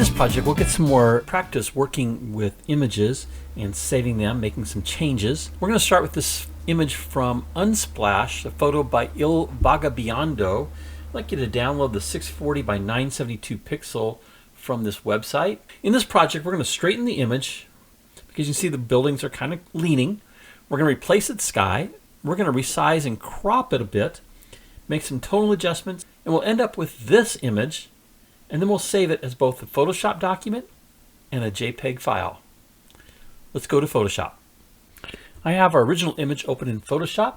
this project, we'll get some more practice working with images and saving them, making some changes. We're going to start with this image from Unsplash, a photo by Il Vagabondo. I'd like you to download the 640 by 972 pixel from this website. In this project, we're going to straighten the image because you can see the buildings are kind of leaning. We're going to replace its sky. We're going to resize and crop it a bit, make some tonal adjustments, and we'll end up with this image, and then we'll save it as both a Photoshop document and a JPEG file. Let's go to Photoshop. I have our original image open in Photoshop,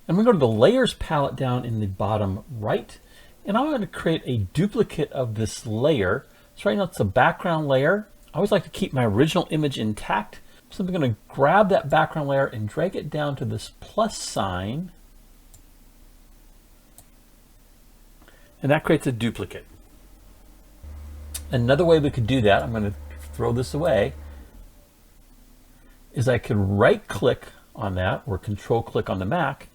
and we're going to go to the Layers palette down in the bottom right, and I'm going to create a duplicate of this layer. So right now it's a background layer. I always like to keep my original image intact, so I'm going to grab that background layer and drag it down to this plus sign, and that creates a duplicate. Another way we could do that, I'm going to throw this away, is I could right click on that or control click on the Mac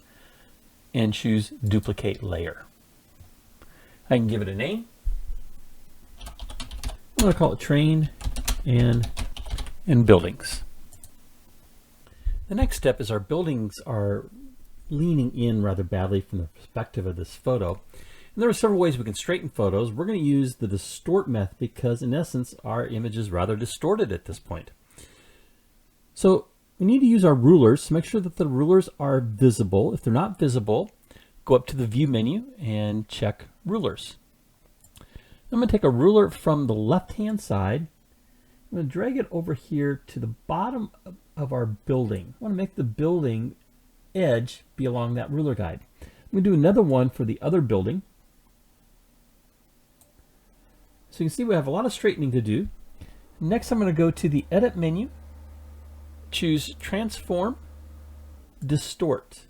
and choose duplicate layer. I can give it a name. I'm going to call it train and buildings. The next step is our buildings are leaning in rather badly from the perspective of this photo. And there are several ways we can straighten photos. We're going to use the distort method because in essence our image is rather distorted at this point. So we need to use our rulers to make sure that the rulers are visible. If they're not visible, go up to the view menu and check rulers. I'm going to take a ruler from the left hand side. I'm going to drag it over here to the bottom of our building. I want to make the building edge be along that ruler guide. I'm going to do another one for the other building. So you can see we have a lot of straightening to do. Next I'm going to go to the Edit menu, choose Transform, Distort.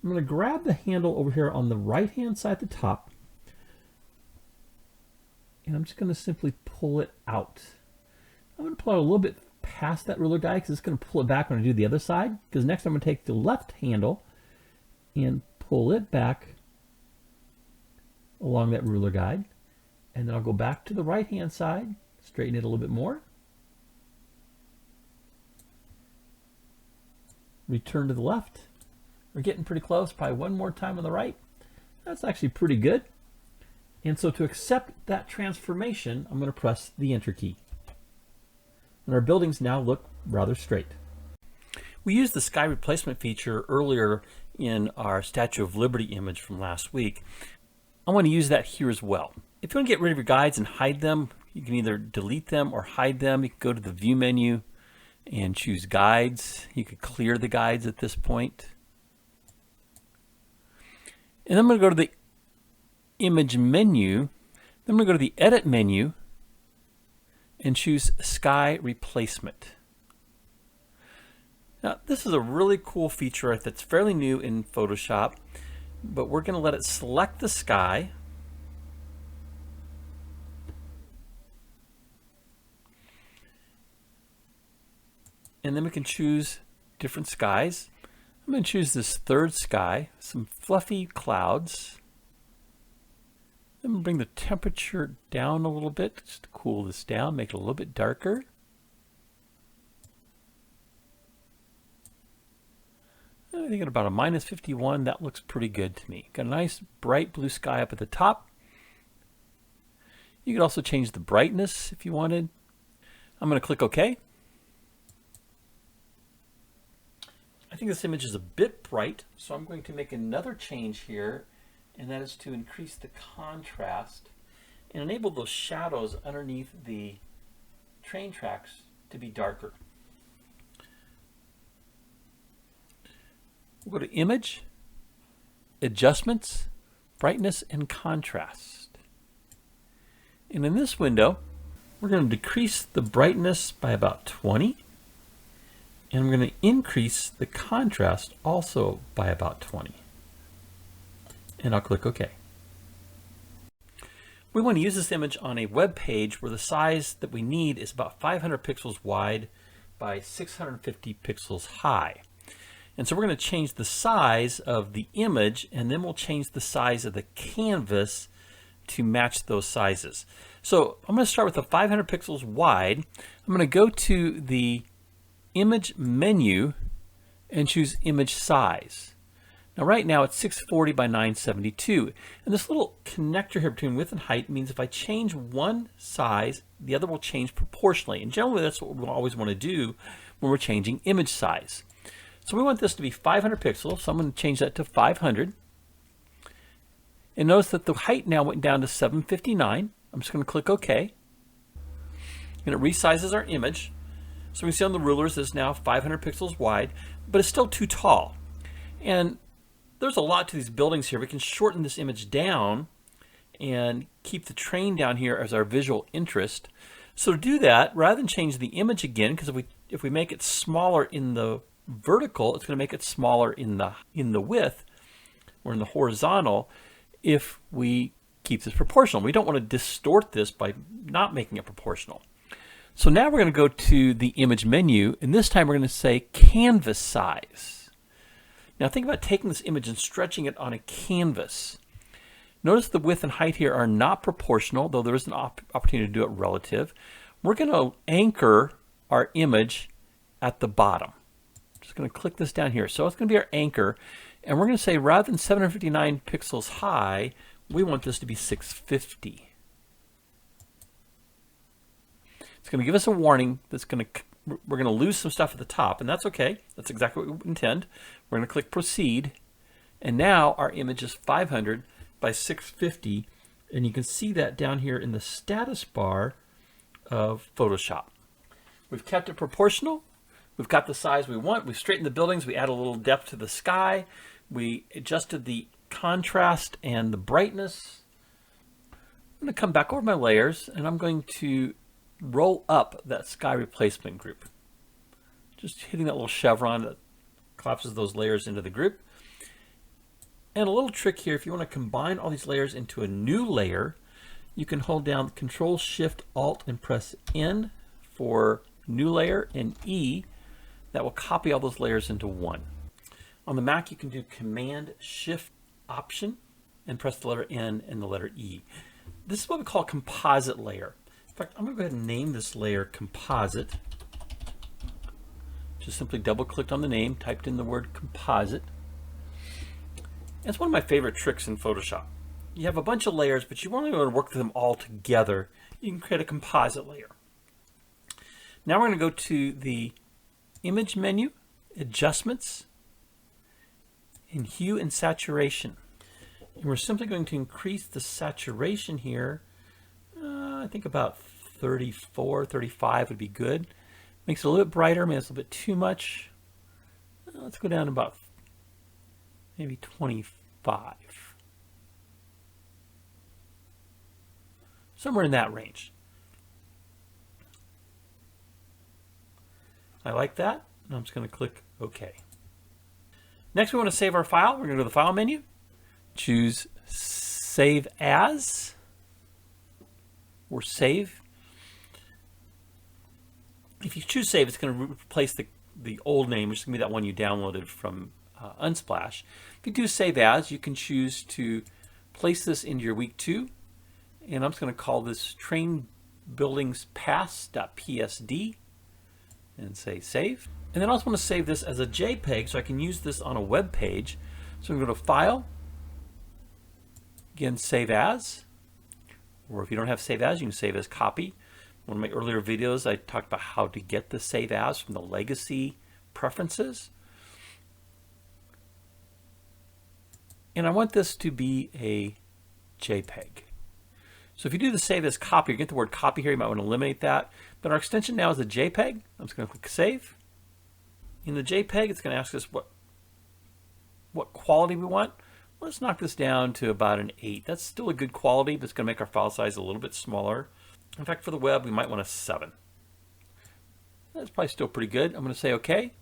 I'm going to grab the handle over here on the right hand side at the top, and I'm just going to simply pull it out. I'm going to pull it a little bit past that ruler guide because it's going to pull it back when I do the other side, because next I'm going to take the left handle and pull it back along that ruler guide. And then I'll go back to the right hand side, straighten it a little bit more. Return to the left. We're getting pretty close. Probably one more time on the right. That's actually pretty good. And so to accept that transformation, I'm going to press the Enter key. And our buildings now look rather straight. We used the sky replacement feature earlier in our Statue of Liberty image from last week. I want to use that here as well. If you want to get rid of your guides and hide them, you can either delete them or hide them. You can go to the View menu and choose Guides. You could clear the guides at this point. And then I'm going to go to the Image menu. Then I'm going to go to the Edit menu and choose Sky Replacement. Now, this is a really cool feature that's fairly new in Photoshop, but we're going to let it select the sky. And then we can choose different skies. I'm going to choose this third sky, some fluffy clouds. Then bring the temperature down a little bit, just to cool this down, make it a little bit darker. I think at about a -51, that looks pretty good to me. Got a nice bright blue sky up at the top. You could also change the brightness if you wanted. I'm going to click OK. I think this image is a bit bright, so I'm going to make another change here, and that is to increase the contrast and enable those shadows underneath the train tracks to be darker. We'll go to Image, Adjustments, Brightness and Contrast. And in this window, we're going to decrease the brightness by about 20. And I'm going to increase the contrast also by about 20. And I'll click OK. We want to use this image on a web page where the size that we need is about 500 pixels wide by 650 pixels high. And so we're going to change the size of the image, and then we'll change the size of the canvas to match those sizes. So I'm going to start with the 500 pixels wide. I'm going to go to the image menu and choose image size. Now right now it's 640 by 972. And this little connector here between width and height means if I change one size, the other will change proportionally. And generally that's what we always want to do when we're changing image size. So we want this to be 500 pixels, so I'm going to change that to 500. And notice that the height now went down to 759. I'm just going to click OK. And it resizes our image. So we can see on the rulers it's now 500 pixels wide, but it's still too tall. And there's a lot to these buildings here. We can shorten this image down and keep the train down here as our visual interest. So to do that, rather than change the image again, because if we make it smaller in the vertical, it's going to make it smaller in the width or in the horizontal if we keep this proportional. We don't want to distort this by not making it proportional. So now we're going to go to the image menu, and this time we're going to say canvas size. Now think about taking this image and stretching it on a canvas. Notice the width and height here are not proportional, though there is an opportunity to do it relative. We're going to anchor our image at the bottom. Just going to click this down here. So it's going to be our anchor, and we're going to say rather than 759 pixels high, we want this to be 650. It's going to give us a warning that's going to we're going to lose some stuff at the top, and that's okay. That's exactly what we intend. We're going to click proceed, and now our image is 500 by 650, and you can see that down here in the status bar of Photoshop. We've kept it proportional. We've got the size we want. We've straightened the buildings. We add a little depth to the sky. We adjusted the contrast and the brightness. I'm going to come back over my layers, and I'm going to roll up that sky replacement group. Just hitting that little chevron that collapses those layers into the group. And a little trick here, if you want to combine all these layers into a new layer, you can hold down Control Shift Alt and press N for new layer and E. That will copy all those layers into one. On the Mac you can do Command Shift Option and press the letter N and the letter E. This is what we call a composite layer. In fact, I'm going to go ahead and name this layer Composite. Just simply double clicked on the name, typed in the word composite. It's one of my favorite tricks in Photoshop. You have a bunch of layers, but you only want to work them all together. You can create a composite layer. Now we're going to go to the Image menu, Adjustments, and Hue and Saturation. And we're simply going to increase the saturation here. I think about 34, 35 would be good. Makes it a little bit brighter, maybe it's a little bit too much. Let's go down to about maybe 25. Somewhere in that range. I like that, and I'm just going to click OK. Next we want to save our file. We're going to go to the File menu, choose Save As, or Save. If you choose Save, it's going to replace the old name, which is going to be that one you downloaded from Unsplash. If you do Save As, you can choose to place this into your week 2, and I'm just going to call this Train Buildings Pass.psd and say Save. And then I also want to save this as a JPEG so I can use this on a web page. So I'm going to go to File, again Save As, or if you don't have Save As, you can save as Copy. One of my earlier videos I talked about how to get the Save As from the legacy preferences. And I want this to be a JPEG. So if you do the Save as Copy, you get the word Copy here, you might want to eliminate that. But our extension now is a JPEG. I'm just going to click Save. In the JPEG, it's going to ask us what quality we want. Let's knock this down to about an 8. That's still a good quality, but it's going to make our file size a little bit smaller. In fact, for the web, we might want a 7. That's probably still pretty good. I'm going to say OK.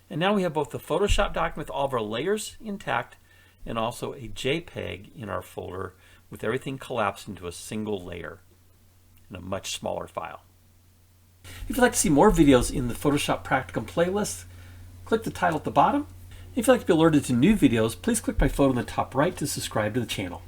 And now we have both the Photoshop document with all of our layers intact and also a JPEG in our folder with everything collapsed into a single layer in a much smaller file. If you'd like to see more videos in the Photoshop Practicum playlist, click the title at the bottom. If you'd like to be alerted to new videos, please click my photo in the top right to subscribe to the channel.